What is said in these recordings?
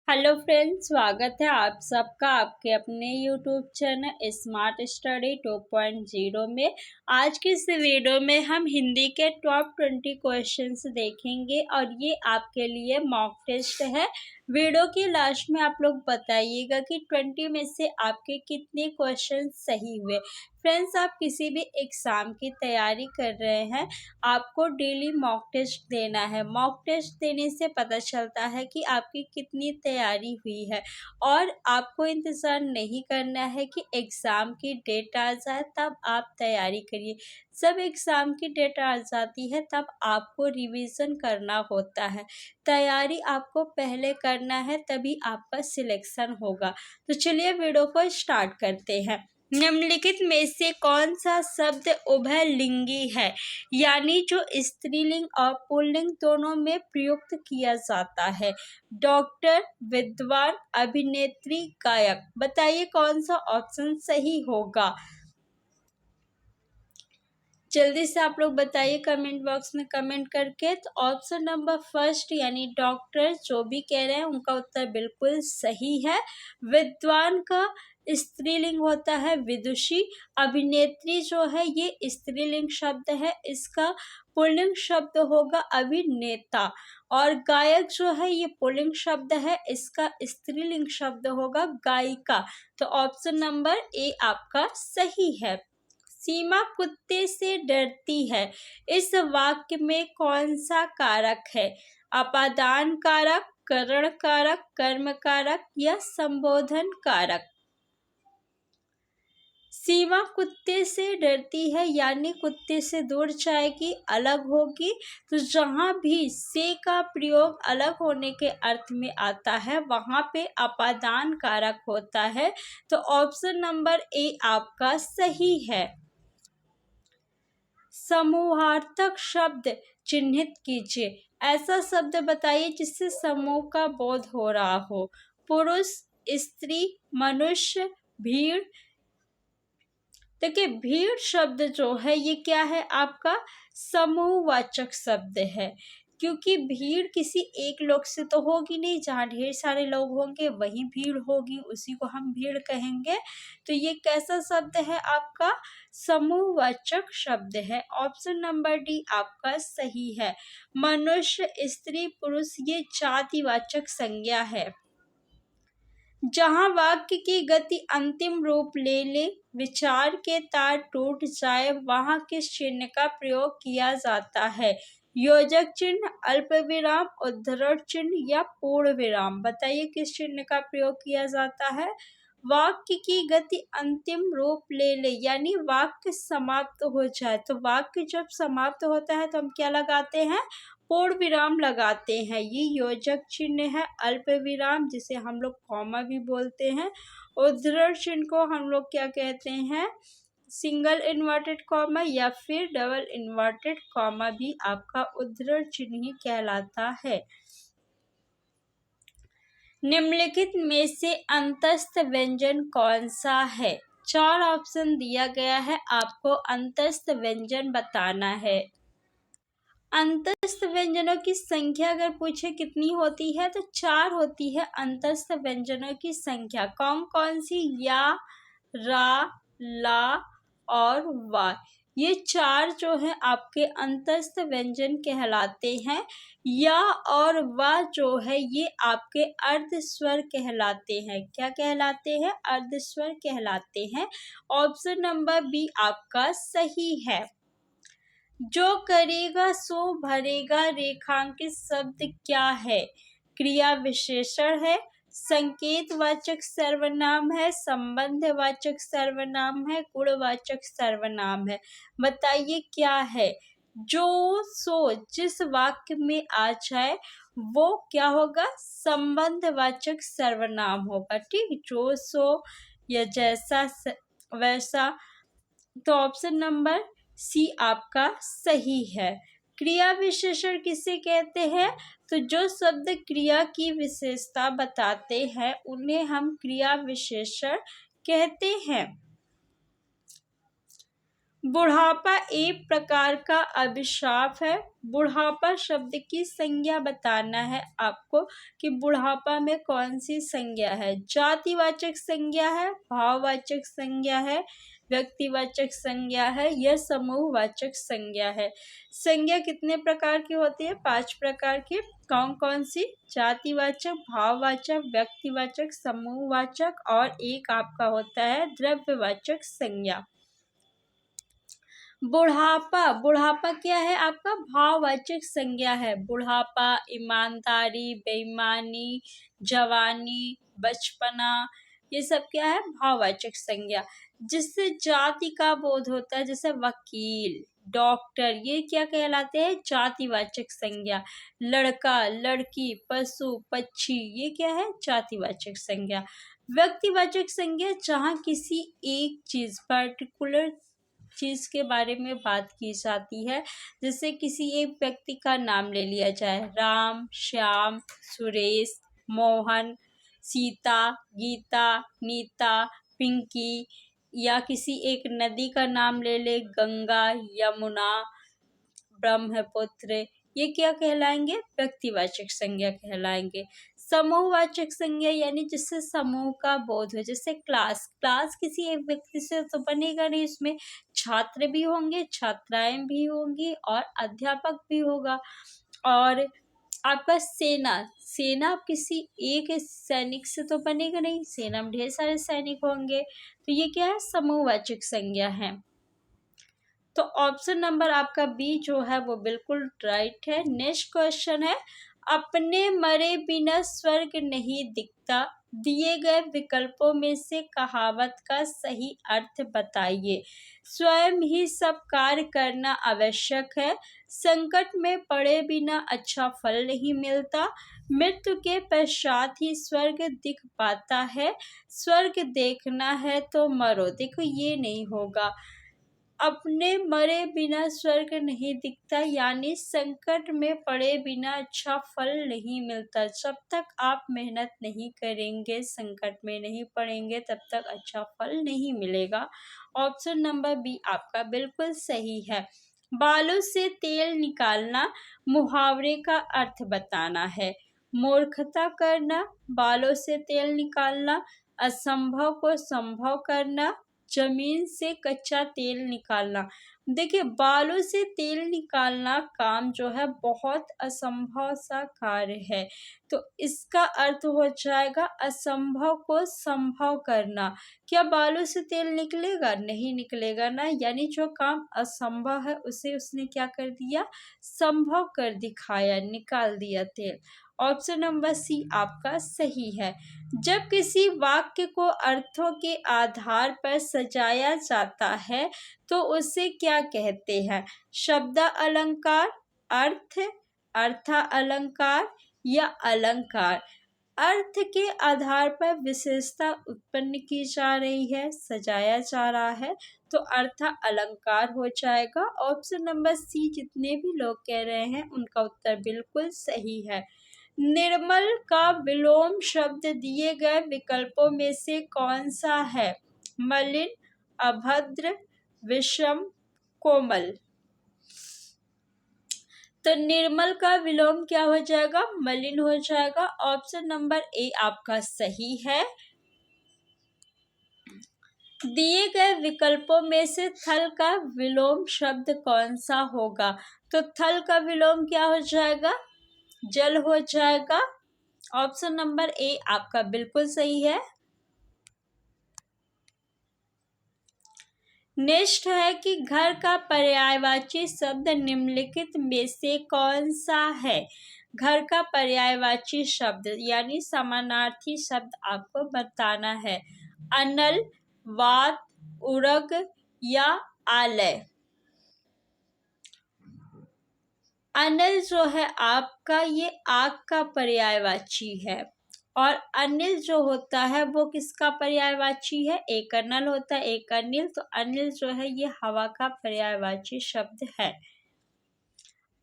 Hello friends, स्वागत है आप सबका आपके अपने यूट्यूब चैनल स्मार्ट स्टडी 2.0 में। आज की इस वीडियो में हम हिंदी के टॉप 20 क्वेश्चंस देखेंगे और ये आपके लिए मॉक टेस्ट है। वीडियो के लास्ट में आप लोग बताइएगा कि 20 में से आपके कितने क्वेश्चन सही हुए। फ्रेंड्स, आप किसी भी एग्ज़ाम की तैयारी कर रहे हैं, आपको डेली मॉक टेस्ट देना है। मॉक टेस्ट देने से पता चलता है कि आपकी कितनी तैयारी हुई है और आपको इंतज़ार नहीं करना है कि एग्ज़ाम की डेट आ जाए तब आप तैयारी करिए। जब एग्ज़ाम की डेट आ जाती है तब आपको रिवीजन करना होता है। तैयारी आपको पहले करना है, तभी आपका सिलेक्शन होगा। तो चलिए वीडियो को स्टार्ट करते हैं। निम्नलिखित में से कौन सा शब्द उभयलिंगी है, यानी जो स्त्रीलिंग और पुल्लिंग दोनों में प्रयुक्त किया जाता है? डॉक्टर, विद्वान, अभिनेत्री, गायक। बताइए कौन सा ऑप्शन सही होगा। जल्दी से आप लोग बताइए कमेंट बॉक्स में कमेंट करके। तो ऑप्शन नंबर फर्स्ट यानी डॉक्टर जो भी कह रहे हैं उनका उत्तर बिल्कुल सही है। विद्वान का स्त्रीलिंग होता है विदुषी। अभिनेत्री जो है ये स्त्रीलिंग शब्द है, इसका पुल्लिंग शब्द होगा अभिनेता। और गायक जो है ये पुल्लिंग शब्द है, इसका स्त्रीलिंग शब्द होगा गायिका। तो ऑप्शन नंबर ए आपका सही है। सीमा कुत्ते से डरती है, इस वाक्य में कौन सा कारक है? अपादान कारक, करण कारक, कर्म कारक या संबोधन कारक? सीमा कुत्ते से डरती है यानी कुत्ते से दूर जाएगी, अलग होगी। तो जहाँ भी से का प्रयोग अलग होने के अर्थ में आता है वहाँ पे अपादान कारक होता है। तो ऑप्शन नंबर ए आपका सही है। समूहार्थक शब्द चिन्हित कीजिए। ऐसा शब्द बताइए जिससे समूह का बोध हो रहा हो। पुरुष, स्त्री, मनुष्य, भीड़। देखिए, भीड़ शब्द जो है ये क्या है? आपका समूहवाचक शब्द है, क्योंकि भीड़ किसी एक लोग से तो होगी नहीं। जहाँ ढेर सारे लोग होंगे वही भीड़ होगी, उसी को हम भीड़ कहेंगे। तो ये कैसा शब्द है? आपका समूहवाचक शब्द है। ऑप्शन नंबर डी आपका सही है। मनुष्य, स्त्री, पुरुष ये जातिवाचक संज्ञा है। जहाँ वाक्य की गति अंतिम रूप ले ले, विचार के तार टूट जाए, वहाँ किस चिन्ह का प्रयोग किया जाता है? योजक चिन्ह, अल्प विराम, उद्धरण चिन्ह या पूर्ण विराम? बताइए किस चिन्ह का प्रयोग किया जाता है? वाक्य की गति अंतिम रूप ले ले यानी वाक्य समाप्त हो जाए। तो वाक्य जब समाप्त होता है तो हम क्या लगाते हैं? पूर्ण विराम लगाते हैं। ये योजक चिन्ह है। अल्प विराम जिसे हम लोग कॉमा भी बोलते हैं। उद्धरण चिन्ह को हम लोग क्या कहते हैं? सिंगल इन्वर्टेड कॉमा या फिर डबल इन्वर्टेड कॉमा भी आपका उद्धरण चिन्ह ही कहलाता है। निम्नलिखित में से अंतस्थ व्यंजन कौन सा है? 4 ऑप्शन दिया गया है, आपको अंतस्थ व्यंजन बताना है। अंतस्थ व्यंजनों की संख्या अगर पूछे कितनी होती है तो 4 होती है अंतस्थ व्यंजनों की संख्या। कौन कौन सी? या, रा, ला और वा। ये 4 जो है आपके अंतस्थ व्यंजन कहलाते हैं। या और वा जो है ये आपके अर्ध स्वर कहलाते हैं। क्या कहलाते हैं? अर्ध स्वर कहलाते हैं। ऑप्शन नंबर बी आपका सही है। जो करेगा सो भरेगा रेखांकित शब्द क्या है? क्रिया विशेषण है, संकेतवाचक सर्वनाम है, संबंधवाचक सर्वनाम है, गुणवाचक सर्वनाम है। बताइए क्या है? जो सो जिस वाक्य में आ जाए वो क्या होगा? संबंधवाचक सर्वनाम होगा। ठीक, जो सो या जैसा वैसा। तो ऑप्शन नंबर सी आपका सही है। क्रिया विशेषण किसे कहते हैं? तो जो शब्द क्रिया की विशेषता बताते हैं उन्हें हम क्रिया विशेषण कहते हैं। बुढ़ापा एक प्रकार का अभिशाप है। बुढ़ापा शब्द की संज्ञा बताना है आपको कि बुढ़ापा में कौन सी संज्ञा है। जातिवाचक संज्ञा है, भाववाचक संज्ञा है, व्यक्तिवाचक संज्ञा है या समूहवाचक संज्ञा है। संज्ञा कितने प्रकार की होती है? 5 प्रकार की। कौन कौन सी? जातिवाचक, भाववाचक, व्यक्तिवाचक, समूहवाचक और एक आपका होता है द्रव्यवाचक संज्ञा। बुढ़ापा, बुढ़ापा क्या है आपका? भाववाचक संज्ञा है। बुढ़ापा ईमानदारी, बेईमानी, जवानी, बचपना, ये सब क्या है? भाववाचक संज्ञा। जिससे जाति का बोध होता है, जैसे वकील, डॉक्टर, ये क्या कहलाते हैं? जातिवाचक संज्ञा। लड़का, लड़की, पशु, पक्षी, ये क्या है? जातिवाचक संज्ञा। व्यक्तिवाचक संज्ञा जहाँ किसी एक चीज, पर्टिकुलर चीज के बारे में बात की जाती है। जैसे किसी एक व्यक्ति का नाम ले लिया जाए, राम, श्याम, सुरेश, मोहन, सीता, गीता, नीता, पिंकी, या किसी एक नदी का नाम ले ले, गंगा, यमुना, ब्रह्मपुत्र, ये क्या कहलाएंगे? व्यक्तिवाचक संज्ञा कहलाएंगे। समूहवाचक संज्ञा यानी जिससे समूह का बोध हो, जैसे क्लास, क्लास किसी एक व्यक्ति से तो बनेगा नहीं, उसमें छात्र भी होंगे, छात्राएं भी होंगी और अध्यापक भी होगा। और आपका सेना, सेना किसी एक सैनिक से तो बनेगा नहीं, सेना में ढेर सारे सैनिक होंगे। तो ये क्या है? समूहवाचक संज्ञा है। तो ऑप्शन नंबर आपका बी जो है वो बिल्कुल राइट है। नेक्स्ट क्वेश्चन है, अपने मरे बिना स्वर्ग नहीं दिखता, दिए गए विकल्पों में से कहावत का सही अर्थ बताइए। स्वयं ही सब कार्य करना आवश्यक है, संकट में पड़े बिना अच्छा फल नहीं मिलता, मृत्यु के पश्चात ही स्वर्ग दिख पाता है, स्वर्ग देखना है तो मरो। देखो ये नहीं होगा, अपने मरे बिना स्वर्ग नहीं दिखता, यानी संकट में पड़े बिना अच्छा फल नहीं मिलता। जब तक आप मेहनत नहीं करेंगे, संकट में नहीं पड़ेंगे, तब तक अच्छा फल नहीं मिलेगा। ऑप्शन नंबर बी आपका बिल्कुल सही है। बालों से तेल निकालना, मुहावरे का अर्थ बताना है। मूर्खता करना, बालों से तेल निकालना, असंभव को संभव करना, जमीन से कच्चा तेल निकालना। देखिए, बालों से तेल निकालना काम जो है बहुत असंभव सा कार्य है, तो इसका अर्थ हो जाएगा असंभव को संभव करना। क्या बालों से तेल निकलेगा? नहीं निकलेगा ना, यानी जो काम असंभव है उसे उसने क्या कर दिया? संभव कर दिखाया, निकाल दिया तेल। ऑप्शन नंबर सी आपका सही है। जब किसी वाक्य को अर्थों के आधार पर सजाया जाता है तो उसे क्या कहते हैं? शब्द अलंकार, अर्थ, अर्था अलंकार या अलंकार। अर्थ के आधार पर विशेषता उत्पन्न की जा रही है, सजाया जा रहा है, तो अर्थ अलंकार हो जाएगा। ऑप्शन नंबर सी जितने भी लोग कह रहे हैं उनका उत्तर बिल्कुल सही है। निर्मल का विलोम शब्द दिए गए विकल्पों में से कौन सा है? मलिन, अभद्र, विषम, कोमल। तो निर्मल का विलोम क्या हो जाएगा? मलिन हो जाएगा। ऑप्शन नंबर ए आपका सही है। दिए गए विकल्पों में से थल का विलोम शब्द कौन सा होगा? तो थल का विलोम क्या हो जाएगा? जल हो जाएगा। ऑप्शन नंबर ए आपका बिल्कुल सही है। नेक्स्ट है कि घर का पर्यायवाची शब्द निम्नलिखित में से कौन सा है? घर का पर्यायवाची शब्द यानी समानार्थी शब्द आपको बताना है। अनल, वात, उरग या आलय। अनल जो है आपका ये आग का पर्यायवाची है, और अनिल जो होता है वो किसका पर्यायवाची है? एक अनल होता है, एक अनिल, तो अनिल जो है ये हवा का पर्यायवाची शब्द है।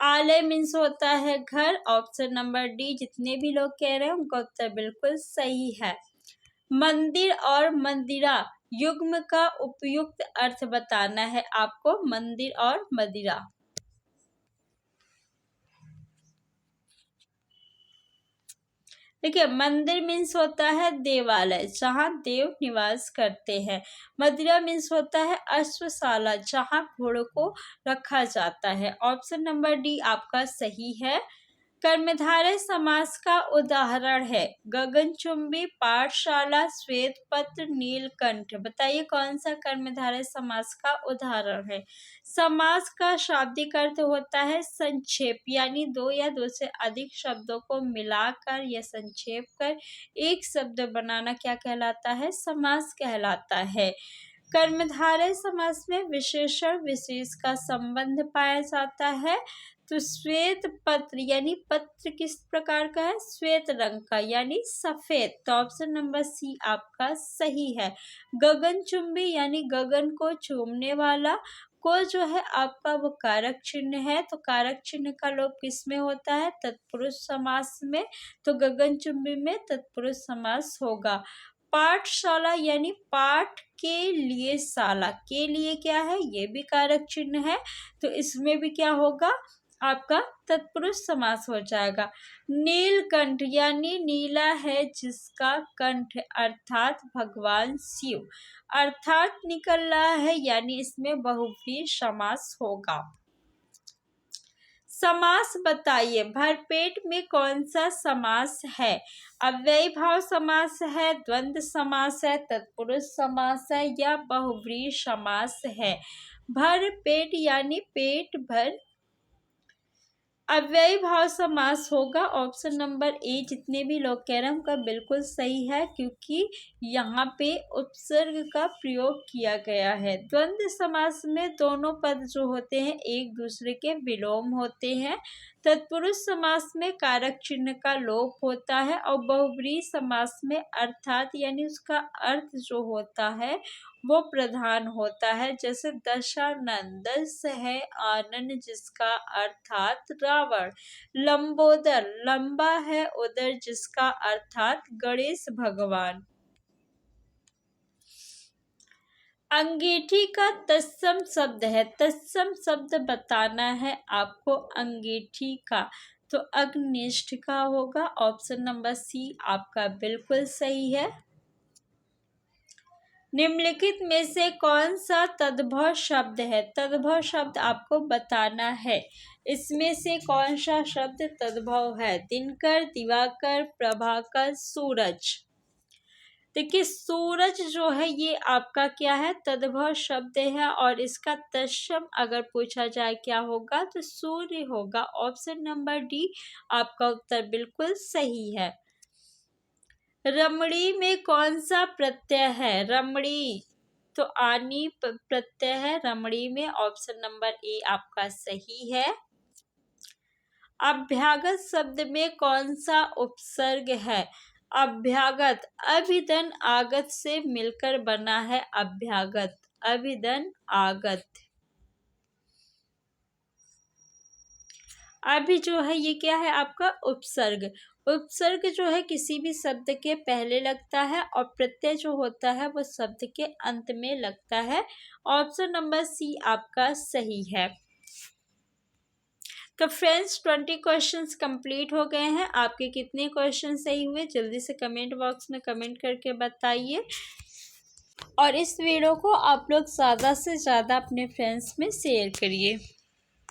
आलय मीन्स होता है घर। ऑप्शन नंबर डी जितने भी लोग कह रहे हैं उनका उत्तर बिल्कुल सही है। मंदिर और मंदिरा युग्म का उपयुक्त अर्थ बताना है आपको, मंदिर और मदिरा। देखिए, मंदिर मीन्स होता है देवालय जहाँ देव निवास करते हैं। मदिरा मीन्स होता है अश्वशाला जहाँ घोड़ों को रखा जाता है। ऑप्शन नंबर डी आपका सही है। कर्मधारय समास का उदाहरण है गगनचुंबी, पाठशाला, श्वेत पत्र, नीलकंठ। बताइए कौन सा कर्मधारय समास का उदाहरण है। समास का शाब्दिक अर्थ होता है संक्षेप, यानी दो या दो से अधिक शब्दों को मिलाकर या संक्षेप कर एक शब्द बनाना क्या कहलाता है, समास कहलाता है। कर्मधारय समास में विशेषण विशेष का संबंध पाया जाता है। तो श्वेत पत्र यानी पत्र किस प्रकार का है, श्वेत रंग का यानी सफेद। तो ऑप्शन नंबर सी आपका सही है। गगनचुंबी यानी गगन को चूमने वाला, को जो है आपका वो कारक चिन्ह है। तो कारक चिन्ह का लोप किस में होता है, तत्पुरुष समास में। तो गगनचुंबी में तत्पुरुष समास होगा। पाठशाला यानी पाठ के लिए, शाला के लिए क्या है, ये भी कारक चिन्ह है। तो इसमें भी क्या होगा, आपका तत्पुरुष समास हो जाएगा। नीलकंठ यानी नीला है जिसका कंठ, अर्थात भगवान शिव, अर्थात निकल रहा है, यानी इसमें बहुव्रीहि समास होगा। समास बताइए, भरपेट में कौन सा समास है। अव्ययी भाव समास है, द्वंद्व समास है, तत्पुरुष समास है या बहुव्रीहि समास है। भरपेट यानी पेट भर अव्ययी भाव समास होगा। ऑप्शन नंबर ए जितने भी लोग कह रहे हैं उनका बिल्कुल सही है, क्योंकि यहाँ पे उपसर्ग का प्रयोग किया गया है। द्वंद्व समास में दोनों पद जो होते हैं एक दूसरे के विलोम होते हैं। तत्पुरुष समास में कारक चिन्ह का लोप होता है और बहुव्रीहि समास में अर्थात यानी उसका अर्थ जो होता है वो प्रधान होता है। जैसे दशानन, दस है आनन जिसका अर्थात रावण। लंबोदर, लंबा है उदर जिसका अर्थात गणेश भगवान। अंगीठी का तत्सम शब्द है, तत्सम शब्द बताना है आपको अंगीठी का। तो अग्निष्ठ का होगा। ऑप्शन नंबर सी आपका बिल्कुल सही है। निम्नलिखित में से कौन सा तद्भव शब्द है, तद्भव शब्द आपको बताना है। इसमें से कौन सा शब्द तद्भव है, दिनकर, दिवाकर, प्रभाकर, सूरज। देखिए सूरज जो है ये आपका क्या है, तद्भव शब्द है और इसका तत्सम अगर पूछा जाए क्या होगा तो सूर्य होगा। ऑप्शन नंबर डी आपका उत्तर बिल्कुल सही है। रमणी में कौन सा प्रत्यय है, रमणी तो आनी प्रत्यय है रमणी में। ऑप्शन नंबर ए आपका सही है। अभ्यागत शब्द में कौन सा उपसर्ग है, अभ्यागत अभिधन आगत से मिलकर बना है अभ्यागत, अभिधन आगत। अभी जो है ये क्या है आपका उपसर्ग। उपसर्ग जो है किसी भी शब्द के पहले लगता है और प्रत्यय जो होता है वो शब्द के अंत में लगता है। ऑप्शन नंबर सी आपका सही है। तो फ्रेंड्स 20 क्वेश्चंस कंप्लीट हो गए हैं। आपके कितने क्वेश्चन सही हुए जल्दी से कमेंट बॉक्स में कमेंट करके बताइए और इस वीडियो को आप लोग ज़्यादा से ज़्यादा अपने फ्रेंड्स में शेयर करिए।